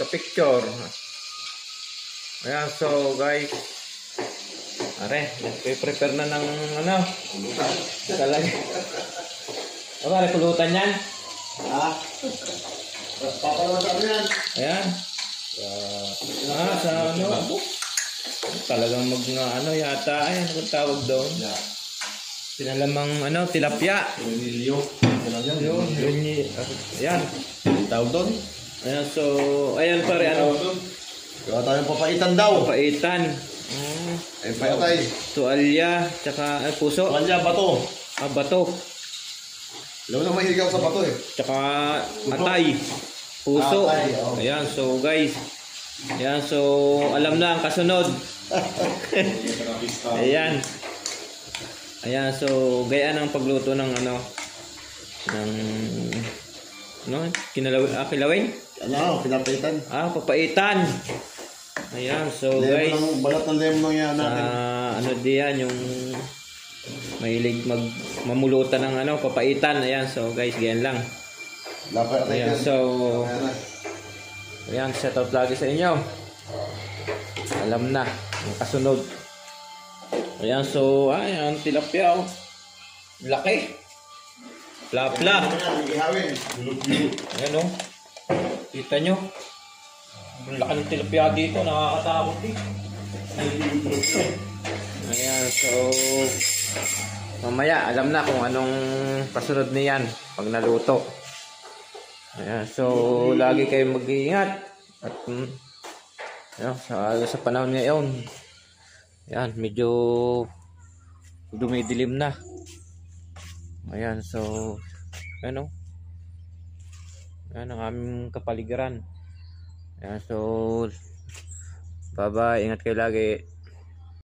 sa picture. Ayan, so guys, are, nagpe-prepare na ng ano, talaga. Ano, are, pulutan yan? Ha? Papalaman sa ano yan? Ayan. Sa ano, talagang ano yata, ayan, kung tawag doon. Pinalamang ano, tilapia. Emilio. Yun, ayan. Tawag doon? Ayan, so, ayan pare, ano? Gawa tayong papaitan daw. Papaitan. Ay, payatay. Tualya, tsaka puso. Tuwalya, bato. Bato. Alam mo na mahilig ako sa bato eh. Tsaka atay. Puso. Atay, oh. Ayan, so guys. Ayan, so alam na ang kasunod. Ayan. Ayan, so gayaan ang pagluto ng ano, ng kilawin? Ano, pinapaitan. Papaitan. Ayan, so guys. Balat ng lemon yan natin. Ano diyan yung mahilig mamulutan ng ano, papaitan. Ayan, so guys, ganyan lang. Ayan, so ayan, shout out lagi sa inyo. Alam na ang kasunod. Ayan, so ayan, tilapia oh. Laki. Plapla. Ayan oh. Kita nyo. Ang laki ng tilapia dito, nakakatakot din. Ayan, so mamaya alam na kung anong kasunod niyan pag naluto. Ayan, so lagi kayong mag-iingat at ayan, sa panahon ngayon. Ayan, medyo dumidilim na. Ayan, so ano? Ayan ang aming kapaligiran. Ayan, so bye-bye, ingat kayo lagi.